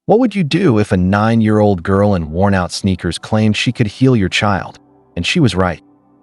What would you do if a 9-year-old girl in worn-out sneakers claimed she could heal your child? And she was right.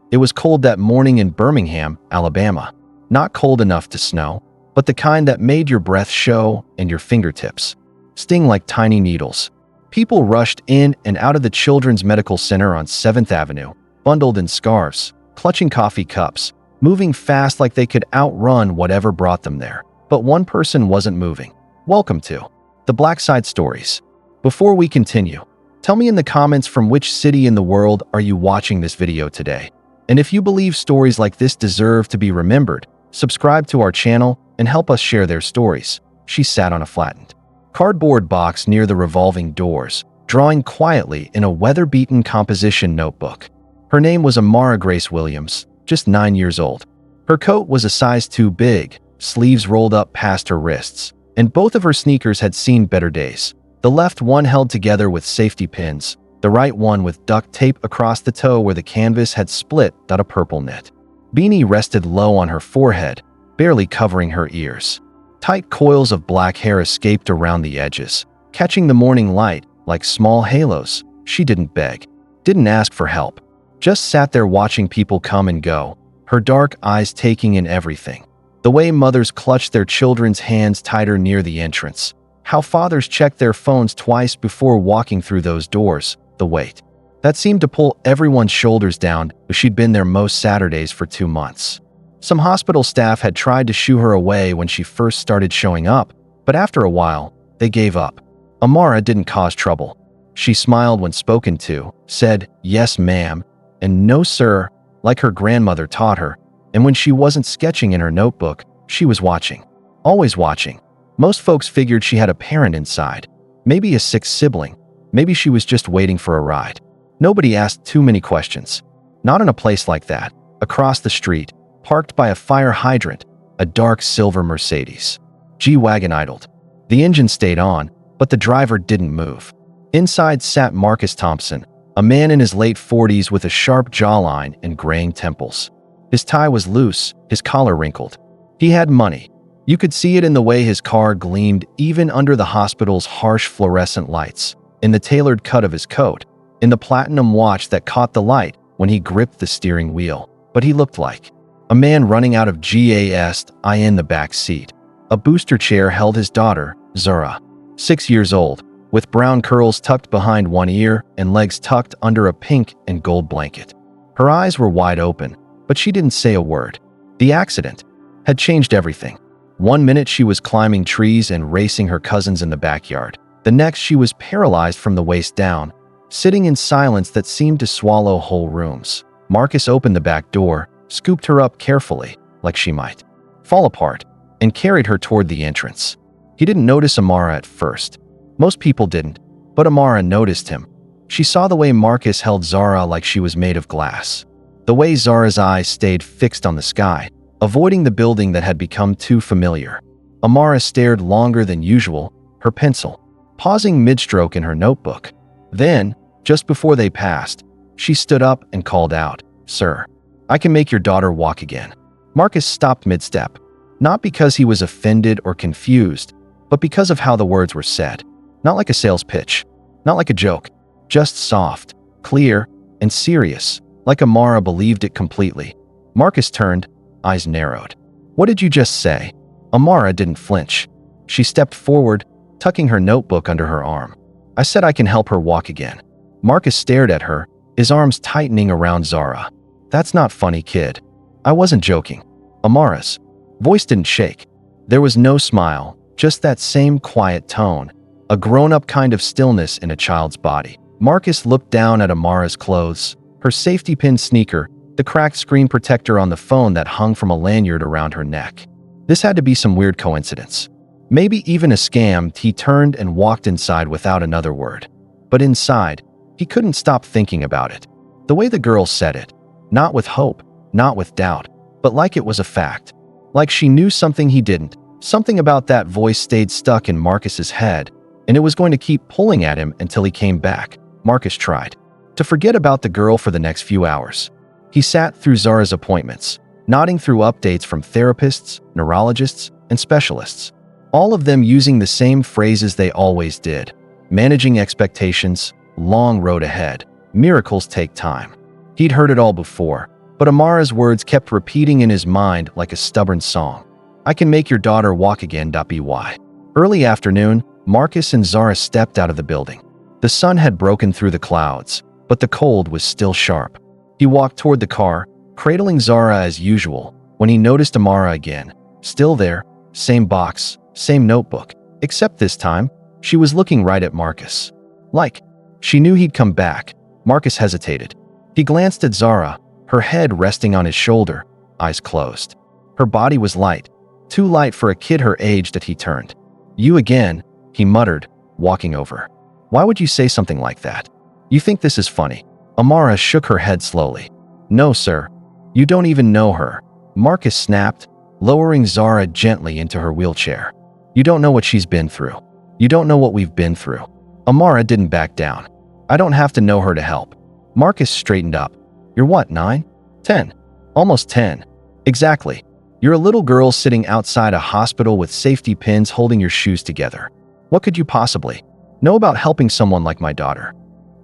It was cold that morning in Birmingham, Alabama. Not cold enough to snow, but the kind that made your breath show and your fingertips sting like tiny needles. People rushed in and out of the Children's Medical Center on 7th Avenue, bundled in scarves, clutching coffee cups, moving fast like they could outrun whatever brought them there. But one person wasn't moving. Welcome to the Black Side Stories. Before we continue, tell me in the comments from which city in the world are you watching this video today. And if you believe stories like this deserve to be remembered, subscribe to our channel and help us share their stories. She sat on a flattened cardboard box near the revolving doors, drawing quietly in a weather-beaten composition notebook. Her name was Amara Grace Williams, just 9 years old. Her coat was a size too big, sleeves rolled up past her wrists, and both of her sneakers had seen better days. The left one held together with safety pins, the right one with duct tape across the toe where the canvas had split a purple knit. Beanie rested low on her forehead, barely covering her ears. Tight coils of black hair escaped around the edges, catching the morning light like small halos. She didn't beg, didn't ask for help, just sat there watching people come and go, her dark eyes taking in everything. The way mothers clutched their children's hands tighter near the entrance, how fathers checked their phones twice before walking through those doors, the weight that seemed to pull everyone's shoulders down. She'd been there most Saturdays for 2 months. Some hospital staff had tried to shoo her away when she first started showing up, but after a while, they gave up. Amara didn't cause trouble. She smiled when spoken to, said, "Yes, ma'am," and "No, sir," like her grandmother taught her. And when she wasn't sketching in her notebook, she was watching. Always watching. Most folks figured she had a parent inside, maybe a sick sibling, maybe she was just waiting for a ride. Nobody asked too many questions. Not in a place like that. Across the street, parked by a fire hydrant, a dark silver Mercedes G-Wagon idled. The engine stayed on, but the driver didn't move. Inside sat Marcus Thompson, a man in his late 40s with a sharp jawline and graying temples. His tie was loose, his collar wrinkled. He had money. You could see it in the way his car gleamed even under the hospital's harsh fluorescent lights, in the tailored cut of his coat, in the platinum watch that caught the light when he gripped the steering wheel. But he looked like a man running out of gas in the back seat. A booster chair held his daughter, Zara, 6 years old, with brown curls tucked behind one ear and legs tucked under a pink and gold blanket. Her eyes were wide open, but she didn't say a word. The accident had changed everything. 1 minute she was climbing trees and racing her cousins in the backyard. The next she was paralyzed from the waist down, sitting in silence that seemed to swallow whole rooms. Marcus opened the back door, scooped her up carefully, like she might fall apart, and carried her toward the entrance. He didn't notice Amara at first. Most people didn't, but Amara noticed him. She saw the way Marcus held Zara like she was made of glass. The way Zara's eyes stayed fixed on the sky, avoiding the building that had become too familiar. Amara stared longer than usual, her pencil pausing mid-stroke in her notebook. Then, just before they passed, she stood up and called out, "Sir, I can make your daughter walk again." Marcus stopped mid-step, not because he was offended or confused, but because of how the words were said. Not like a sales pitch, not like a joke, just soft, clear, and serious, like Amara believed it completely. Marcus turned, eyes narrowed. "What did you just say?" Amara didn't flinch. She stepped forward, tucking her notebook under her arm. "I said I can help her walk again." Marcus stared at her, his arms tightening around Zara. "That's not funny, kid. I wasn't joking." Amara's voice didn't shake. There was no smile, just that same quiet tone, a grown-up kind of stillness in a child's body. Marcus looked down at Amara's clothes, her safety pin sneaker, the cracked screen protector on the phone that hung from a lanyard around her neck. This had to be some weird coincidence. Maybe even a scam. He turned and walked inside without another word. But inside, he couldn't stop thinking about it. The way the girl said it, not with hope, not with doubt, but like it was a fact. Like she knew something he didn't. Something about that voice stayed stuck in Marcus's head, and it was going to keep pulling at him until he came back. Marcus tried to forget about the girl for the next few hours. He sat through Zara's appointments, nodding through updates from therapists, neurologists, and specialists, all of them using the same phrases they always did. Managing expectations, long road ahead. Miracles take time. He'd heard it all before, but Amara's words kept repeating in his mind like a stubborn song. I can make your daughter walk again. By. Early afternoon, Marcus and Zara stepped out of the building. The sun had broken through the clouds, but the cold was still sharp. He walked toward the car, cradling Zara as usual, when he noticed Amara again. Still there, same box, same notebook, except this time, she was looking right at Marcus. Like, she knew he'd come back. Marcus hesitated. He glanced at Zara, her head resting on his shoulder, eyes closed. Her body was light, too light for a kid her age. That he turned. You again, he muttered, walking over. Why would you say something like that? You think this is funny? Amara shook her head slowly. No, sir. You don't even know her. Marcus snapped, lowering Zara gently into her wheelchair. You don't know what she's been through. You don't know what we've been through. Amara didn't back down. I don't have to know her to help. Marcus straightened up. You're what, 9? 10? Almost 10. Exactly. You're a little girl sitting outside a hospital with safety pins holding your shoes together. What could you possibly know about helping someone like my daughter?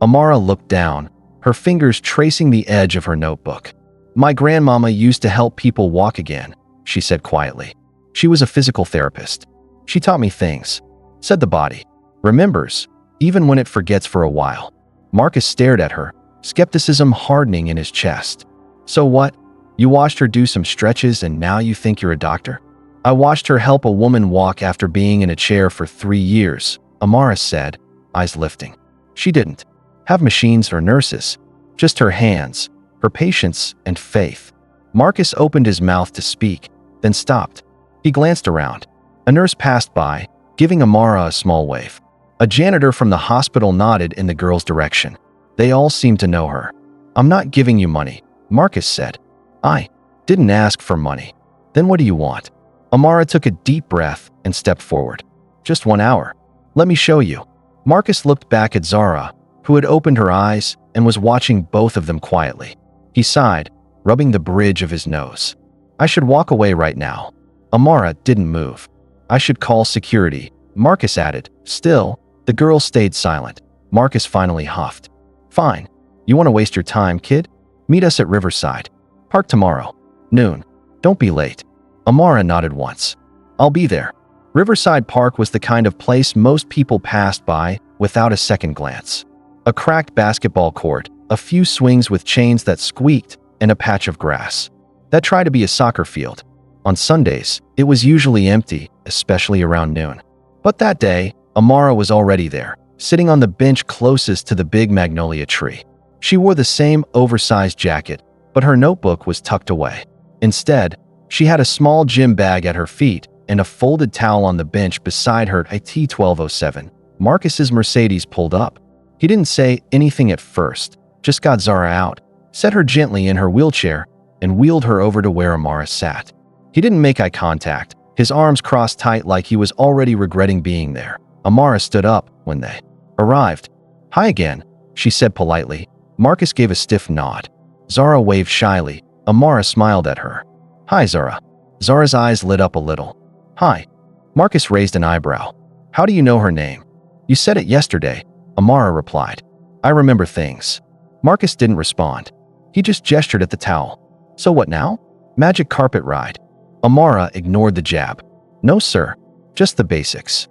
Amara looked down, her fingers tracing the edge of her notebook. My grandmama used to help people walk again, she said quietly. She was a physical therapist. She taught me things, said the body. Remembers, even when it forgets for a while. Marcus stared at her, skepticism hardening in his chest. So what? You watched her do some stretches and now you think you're a doctor? I watched her help a woman walk after being in a chair for 3 years, Amara said, eyes lifting. She didn't have machines or nurses, just her hands, her patience and faith. Marcus opened his mouth to speak, then stopped. He glanced around. A nurse passed by, giving Amara a small wave. A janitor from the hospital nodded in the girl's direction. They all seemed to know her. I'm not giving you money, Marcus said. I didn't ask for money. Then what do you want? Amara took a deep breath and stepped forward. Just 1 hour. Let me show you. Marcus looked back at Zara, who had opened her eyes and was watching both of them quietly. He sighed, rubbing the bridge of his nose. I should walk away right now. Amara didn't move. I should call security, Marcus added. Still, the girl stayed silent. Marcus finally huffed. Fine. You want to waste your time, kid? Meet us at Riverside. Park tomorrow. Noon. Don't be late. Amara nodded once. I'll be there. Riverside Park was the kind of place most people passed by without a second glance. A cracked basketball court, a few swings with chains that squeaked, and a patch of grass that tried to be a soccer field. On Sundays, it was usually empty, especially around noon. But that day, Amara was already there, sitting on the bench closest to the big magnolia tree. She wore the same oversized jacket, but her notebook was tucked away. Instead, she had a small gym bag at her feet and a folded towel on the bench beside her. At T1207, Marcus's Mercedes pulled up. He didn't say anything at first, just got Zara out, set her gently in her wheelchair, and wheeled her over to where Amara sat. He didn't make eye contact, his arms crossed tight like he was already regretting being there. Amara stood up when they arrived. Hi again, she said politely. Marcus gave a stiff nod. Zara waved shyly. Amara smiled at her. Hi, Zara. Zara's eyes lit up a little. Hi. Marcus raised an eyebrow. How do you know her name? You said it yesterday, Amara replied. I remember things. Marcus didn't respond. He just gestured at the towel. So what now? Magic carpet ride. Amara ignored the jab. No, sir. Just the basics.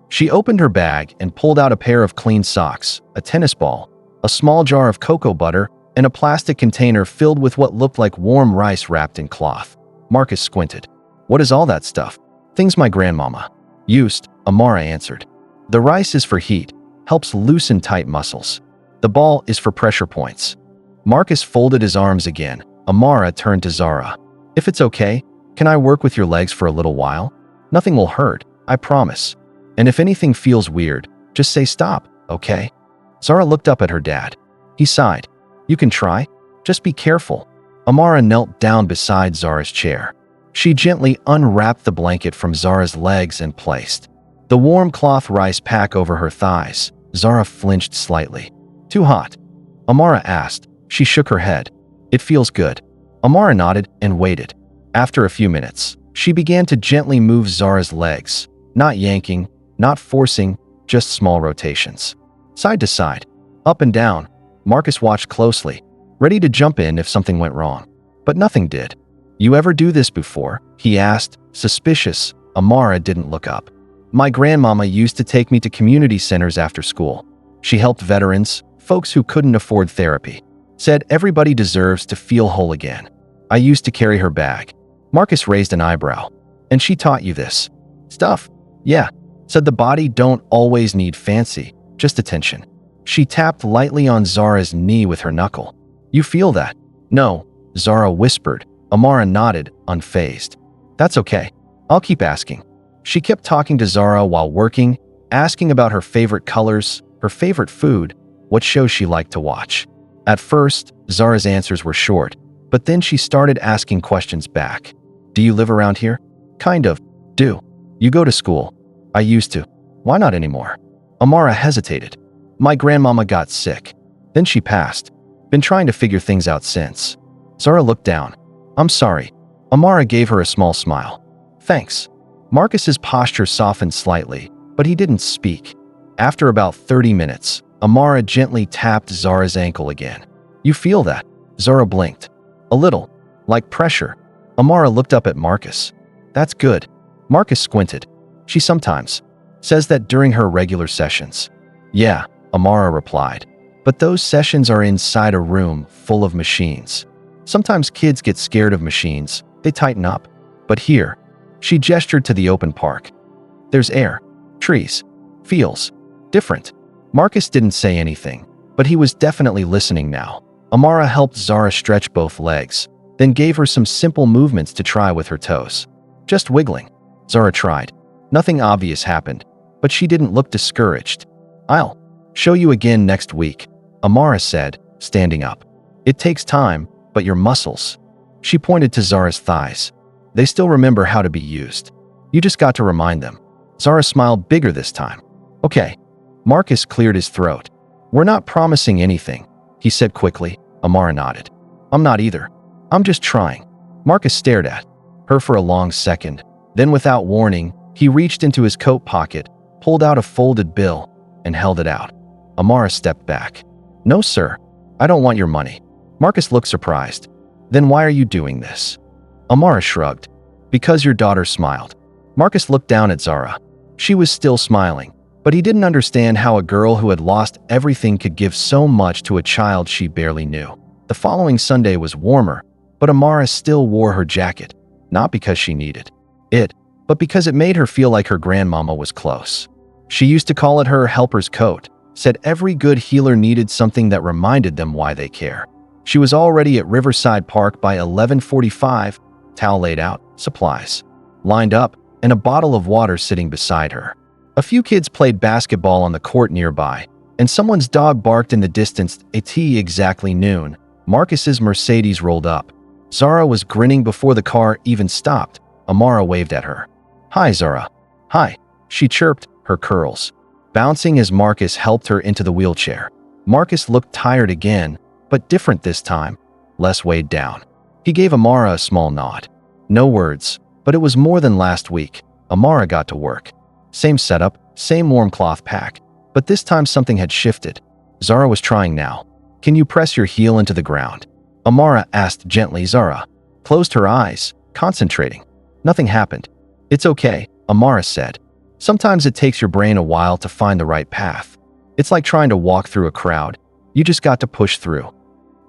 She opened her bag and pulled out a pair of clean socks, a tennis ball, a small jar of cocoa butter, and a plastic container filled with what looked like warm rice wrapped in cloth. Marcus squinted. What is all that stuff? Things my grandmama used, Amara answered. The rice is for heat, helps loosen tight muscles. The ball is for pressure points. Marcus folded his arms again. Amara turned to Zara. If it's okay, can I work with your legs for a little while? Nothing will hurt, I promise. And if anything feels weird, just say stop, okay? Zara looked up at her dad. He sighed. You can try. Just be careful. Amara knelt down beside Zara's chair. She gently unwrapped the blanket from Zara's legs and placed the warm cloth rice pack over her thighs. Zara flinched slightly. Too hot? Amara asked. She shook her head. It feels good. Amara nodded and waited. After a few minutes, she began to gently move Zara's legs, not yanking, not forcing, just small rotations. Side to side, up and down. Marcus watched closely, ready to jump in if something went wrong. But nothing did. "You ever do this before?" he asked, suspicious. Amara didn't look up. "My grandmama used to take me to community centers after school. She helped veterans, folks who couldn't afford therapy. Said everybody deserves to feel whole again. I used to carry her bag." Marcus raised an eyebrow. "And she taught you this stuff?" "Yeah," said the body don't always need fancy, just attention. She tapped lightly on Zara's knee with her knuckle. "You feel that?" "No," Zara whispered. Amara nodded, unfazed. "That's okay. I'll keep asking." She kept talking to Zara while working, asking about her favorite colors, her favorite food, what shows she liked to watch. At first, Zara's answers were short, but then she started asking questions back. "Do you live around here?" "Kind of." "Do you go to school?" "I used to." "Why not anymore?" Amara hesitated. "My grandmama got sick. Then she passed. Been trying to figure things out since." Zara looked down. "I'm sorry." Amara gave her a small smile. "Thanks." Marcus's posture softened slightly, but he didn't speak. After about 30 minutes, Amara gently tapped Zara's ankle again. "You feel that?" Zara blinked. "A little. Like pressure." Amara looked up at Marcus. "That's good." Marcus squinted. "She sometimes says that during her regular sessions." "Yeah," Amara replied. "But those sessions are inside a room full of machines. Sometimes kids get scared of machines. They tighten up. But here," she gestured to the open park. "There's air, trees, feels different." Marcus didn't say anything, but he was definitely listening now. Amara helped Zara stretch both legs, then gave her some simple movements to try with her toes. Just wiggling. Zara tried. Nothing obvious happened, but she didn't look discouraged. "I'll show you again next week," Amara said, standing up. "It takes time, but your muscles." She pointed to Zara's thighs. "They still remember how to be used. You just got to remind them." Zara smiled bigger this time. "Okay." Marcus cleared his throat. "We're not promising anything," he said quickly. Amara nodded. "I'm not either. I'm just trying." Marcus stared at her for a long second. Then without warning, he reached into his coat pocket, pulled out a folded bill, and held it out. Amara stepped back. "No, sir. I don't want your money." Marcus looked surprised. "Then why are you doing this?" Amara shrugged. "Because your daughter smiled." Marcus looked down at Zara. She was still smiling, but he didn't understand how a girl who had lost everything could give so much to a child she barely knew. The following Sunday was warmer, but Amara still wore her jacket, not because she needed it, but because it made her feel like her grandmama was close. She used to call it her helper's coat, said every good healer needed something that reminded them why they care. She was already at Riverside Park by 11:45, towel laid out, supplies lined up, and a bottle of water sitting beside her. A few kids played basketball on the court nearby, and someone's dog barked in the distance at exactly noon. Marcus's Mercedes rolled up. Zara was grinning before the car even stopped. Amara waved at her. "Hi, Zara." "Hi," she chirped, her curls bouncing as Marcus helped her into the wheelchair. Marcus looked tired again, but different this time, less weighed down. He gave Amara a small nod. No words, but it was more than last week. Amara got to work. Same setup, same warm cloth pack, but this time something had shifted. Zara was trying now. "Can you press your heel into the ground?" Amara asked gently. Zara closed her eyes, concentrating. Nothing happened. "It's okay," Amara said. "Sometimes it takes your brain a while to find the right path. It's like trying to walk through a crowd. You just got to push through."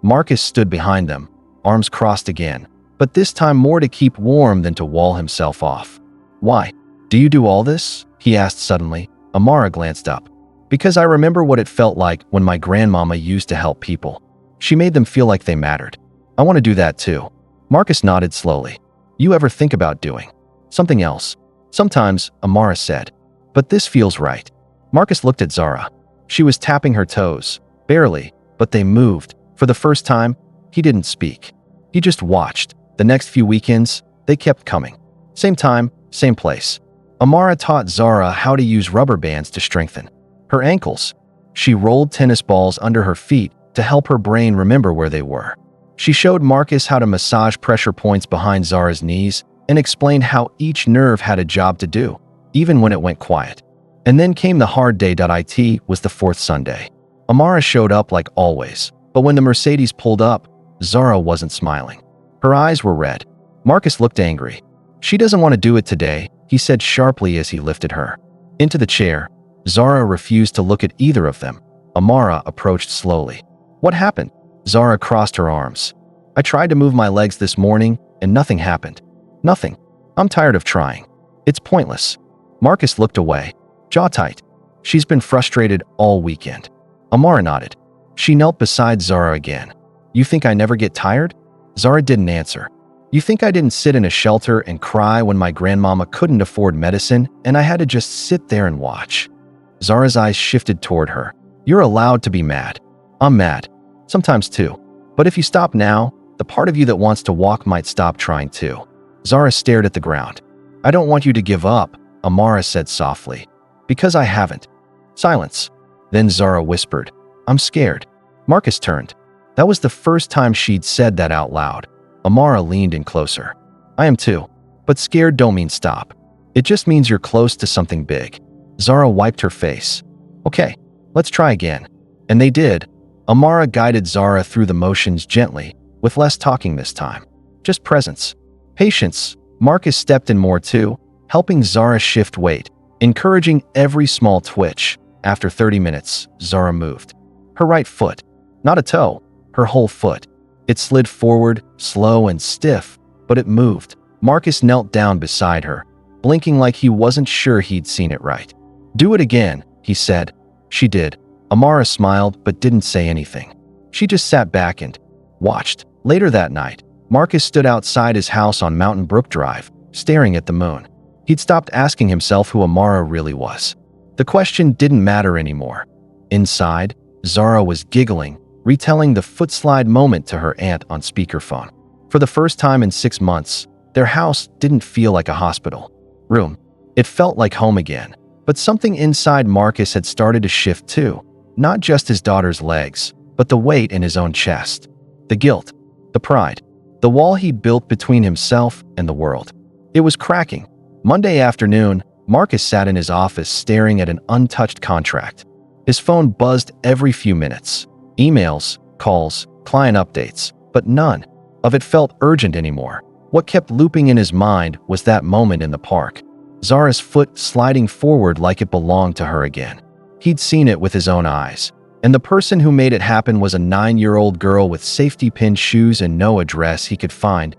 Marcus stood behind them, arms crossed again, but this time more to keep warm than to wall himself off. "Why do you do all this?" he asked suddenly. Amara glanced up. "Because I remember what it felt like when my grandmama used to help people. She made them feel like they mattered. I want to do that too." Marcus nodded slowly. "You ever think about doing something else?" "Sometimes," Amara said. "But this feels right." Marcus looked at Zara. She was tapping her toes. Barely, but they moved. For the first time, he didn't speak. He just watched. The next few weekends, they kept coming. Same time, same place. Amara taught Zara how to use rubber bands to strengthen her ankles. She rolled tennis balls under her feet to help her brain remember where they were. She showed Marcus how to massage pressure points behind Zara's knees and explained how each nerve had a job to do, even when it went quiet. And then came the hard day. It was the fourth Sunday. Amara showed up like always, but when the Mercedes pulled up, Zara wasn't smiling. Her eyes were red. Marcus looked angry. She doesn't want to do it today, he said sharply as he lifted her into the chair. Zara refused to look at either of them. Amara approached slowly. What happened? Zara crossed her arms. I tried to move my legs this morning and nothing happened. Nothing. I'm tired of trying. It's pointless. Marcus looked away, jaw tight. She's been frustrated all weekend. Amara nodded. She knelt beside Zara again. You think I never get tired? Zara didn't answer. You think I didn't sit in a shelter and cry when my grandmama couldn't afford medicine and I had to just sit there and watch? Zara's eyes shifted toward her. You're allowed to be mad. I'm mad. Sometimes too. But if you stop now, the part of you that wants to walk might stop trying too. Zara stared at the ground. I don't want you to give up, Amara said softly. Because I haven't. Silence. Then Zara whispered, I'm scared. Marcus turned. That was the first time she'd said that out loud. Amara leaned in closer. I am too. But scared don't mean stop. It just means you're close to something big. Zara wiped her face. Okay, let's try again. And they did. Amara guided Zara through the motions gently, with less talking this time. Just presence. Patience. Marcus stepped in more too, helping Zara shift weight, encouraging every small twitch. After 30 minutes, Zara moved. Her right foot. Not a toe. Her whole foot. It slid forward, slow and stiff, but it moved. Marcus knelt down beside her, blinking like he wasn't sure he'd seen it right. Do it again, he said. She did. Amara smiled but didn't say anything. She just sat back and watched. Later that night, Marcus stood outside his house on Mountain Brook Drive, staring at the moon. He'd stopped asking himself who Amara really was. The question didn't matter anymore. Inside, Zara was giggling, retelling the footslide moment to her aunt on speakerphone. For the first time in 6 months, their house didn't feel like a hospital room. It felt like home again. But something inside Marcus had started to shift too. Not just his daughter's legs, but the weight in his own chest. The guilt. The pride. The wall he built between himself and the world. It was cracking. Monday afternoon, Marcus sat in his office staring at an untouched contract. His phone buzzed every few minutes. Emails, calls, client updates, but none of it felt urgent anymore. What kept looping in his mind was that moment in the park. Zara's foot sliding forward like it belonged to her again. He'd seen it with his own eyes. And the person who made it happen was a 9-year-old girl with safety pin shoes and no address he could find.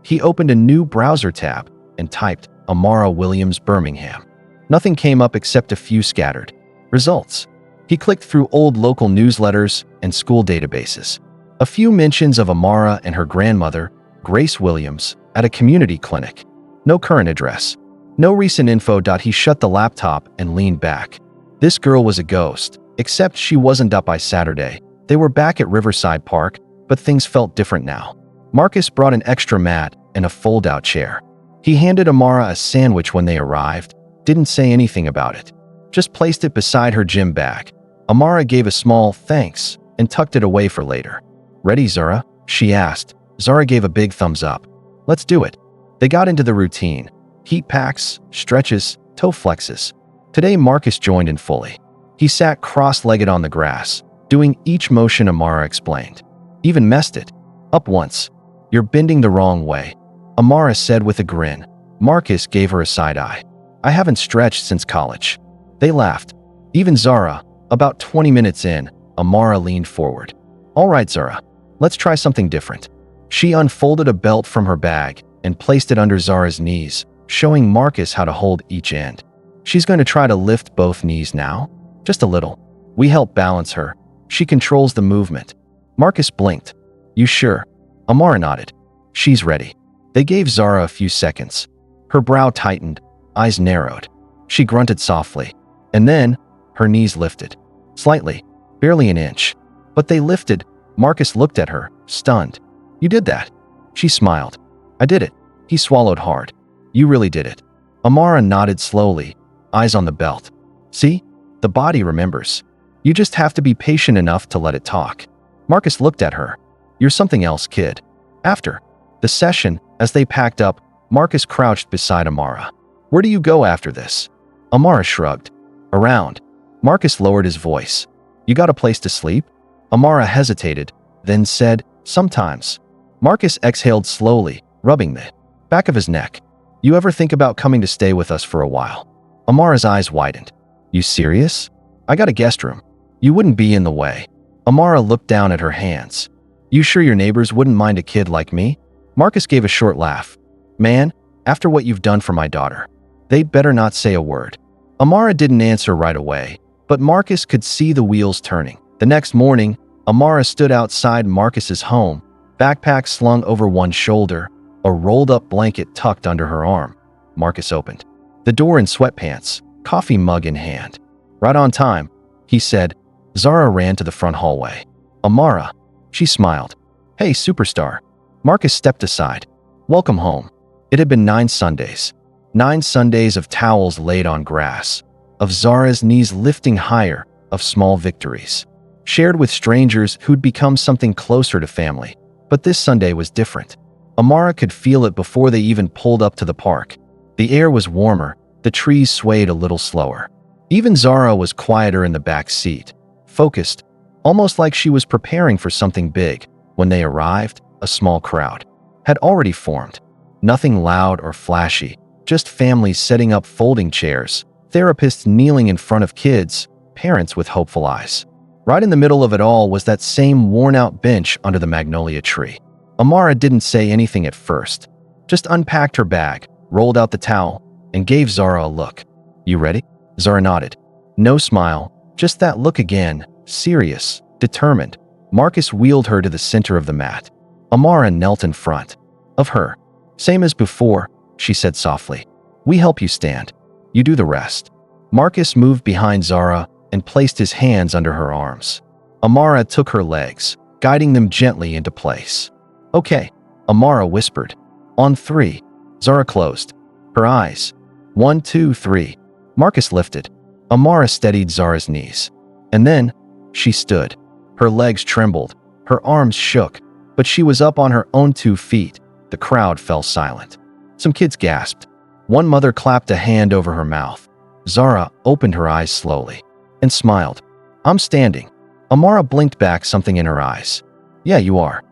He opened a new browser tab and typed Amara Williams, Birmingham. Nothing came up except a few scattered results. He clicked through old local newsletters and school databases. A few mentions of Amara and her grandmother, Grace Williams, at a community clinic. No current address. No recent info. He shut the laptop and leaned back. This girl was a ghost, except she wasn't up by Saturday. They were back at Riverside Park, but things felt different now. Marcus brought an extra mat and a fold-out chair. He handed Amara a sandwich when they arrived, didn't say anything about it. Just placed it beside her gym bag. Amara gave a small thanks and tucked it away for later. Ready, Zara? She asked. Zara gave a big thumbs up. Let's do it. They got into the routine. Heat packs, stretches, toe flexes. Today Marcus joined in fully. He sat cross-legged on the grass, doing each motion Amara explained. Even messed it up once. You're bending the wrong way, Amara said with a grin. Marcus gave her a side eye. I haven't stretched since college. They laughed. Even Zara. About 20 minutes in, Amara leaned forward. All right, Zara, let's try something different. She unfolded a belt from her bag and placed it under Zara's knees, showing Marcus how to hold each end. She's going to try to lift both knees now. Just a little. We help balance her. She controls the movement. Marcus blinked. You sure? Amara nodded. She's ready. They gave Zara a few seconds. Her brow tightened, eyes narrowed. She grunted softly. And then, her knees lifted. Slightly. Barely an inch. But they lifted. Marcus looked at her, stunned. You did that. She smiled. I did it. He swallowed hard. You really did it. Amara nodded slowly, eyes on the belt. See? The body remembers. You just have to be patient enough to let it talk. Marcus looked at her. You're something else, kid. After the session, as they packed up, Marcus crouched beside Amara. Where do you go after this? Amara shrugged. Around. Marcus lowered his voice. You got a place to sleep? Amara hesitated, then said, sometimes. Marcus exhaled slowly, rubbing the back of his neck. You ever think about coming to stay with us for a while? Amara's eyes widened. You serious? I got a guest room. You wouldn't be in the way. Amara looked down at her hands. You sure your neighbors wouldn't mind a kid like me? Marcus gave a short laugh. Man, after what you've done for my daughter, they'd better not say a word. Amara didn't answer right away, but Marcus could see the wheels turning. The next morning, Amara stood outside Marcus's home, backpack slung over one shoulder, a rolled-up blanket tucked under her arm. Marcus opened the door in sweatpants, coffee mug in hand. Right on time, he said. Zara ran to the front hallway. Amara. She smiled. Hey, superstar. Marcus stepped aside. Welcome home. It had been 9 Sundays. 9 Sundays of towels laid on grass, of Zara's knees lifting higher, of small victories, shared with strangers who'd become something closer to family. But this Sunday was different. Amara could feel it before they even pulled up to the park. The air was warmer, the trees swayed a little slower. Even Zara was quieter in the back seat, focused, almost like she was preparing for something big. When they arrived, a small crowd had already formed. Nothing loud or flashy, just families setting up folding chairs, therapists kneeling in front of kids, parents with hopeful eyes. Right in the middle of it all was that same worn-out bench under the magnolia tree. Amara didn't say anything at first, just unpacked her bag, rolled out the towel, and gave Zara a look. You ready? Zara nodded. No smile, just that look again, serious, determined. Marcus wheeled her to the center of the mat. Amara knelt in front of her. Same as before, she said softly. We help you stand. You do the rest. Marcus moved behind Zara and placed his hands under her arms. Amara took her legs, guiding them gently into place. Okay, Amara whispered. On 3. Zara closed her eyes. 1, 2, 3. Marcus lifted. Amara steadied Zara's knees. And then, she stood. Her legs trembled, her arms shook, but she was up on her own 2 feet. The crowd fell silent. Some kids gasped. One mother clapped a hand over her mouth. Zara opened her eyes slowly and smiled. I'm standing. Amara blinked back something in her eyes. Yeah, you are.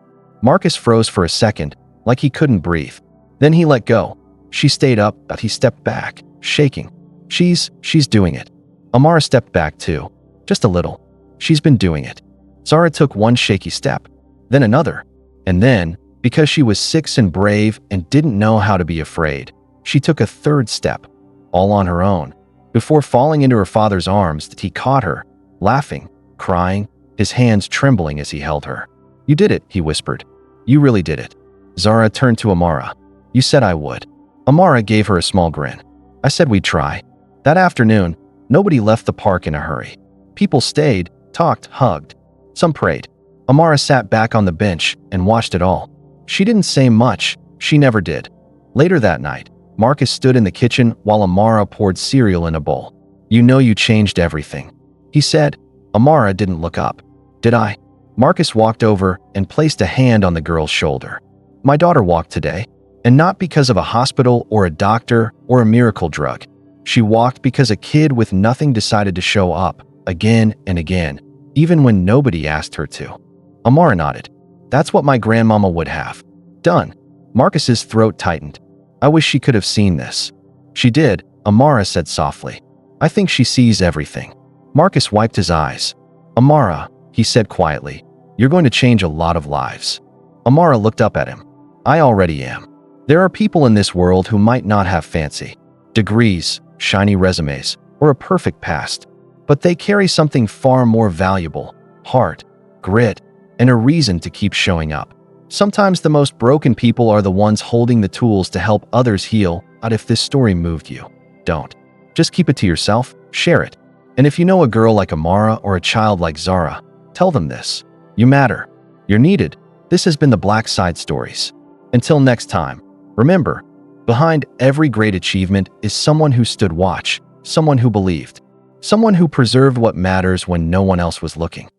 Marcus froze for a second, like he couldn't breathe. Then he let go. She stayed up, but he stepped back, shaking. She's doing it. Amara stepped back too. Just a little. She's been doing it. Zara took one shaky step, then another. And then, because she was 6 and brave and didn't know how to be afraid, she took a 3rd step, all on her own. Before falling into her father's arms, he caught her, laughing, crying, his hands trembling as he held her. You did it, he whispered. You really did it. Zara turned to Amara. You said I would. Amara gave her a small grin. I said we'd try. That afternoon, nobody left the park in a hurry. People stayed, talked, hugged. Some prayed. Amara sat back on the bench and watched it all. She didn't say much. She never did. Later that night, Marcus stood in the kitchen while Amara poured cereal in a bowl. You know you changed everything, he said. Amara didn't look up. Did I? Marcus walked over and placed a hand on the girl's shoulder. My daughter walked today, and not because of a hospital or a doctor or a miracle drug. She walked because a kid with nothing decided to show up, again and again, even when nobody asked her to. Amara nodded. That's what my grandmama would have done. Marcus's throat tightened. I wish she could have seen this. She did, Amara said softly. I think she sees everything. Marcus wiped his eyes. Amara, he said quietly, you're going to change a lot of lives. Amara looked up at him. I already am. There are people in this world who might not have fancy degrees, shiny resumes, or a perfect past, but they carry something far more valuable: heart, grit, and a reason to keep showing up. Sometimes the most broken people are the ones holding the tools to help others heal. But if this story moved you, don't just keep it to yourself, share it. And if you know a girl like Amara or a child like Zara, tell them this. You matter. You're needed. This has been the Black Side Stories. Until next time, remember, behind every great achievement is someone who stood watch, someone who believed, someone who preserved what matters when no one else was looking.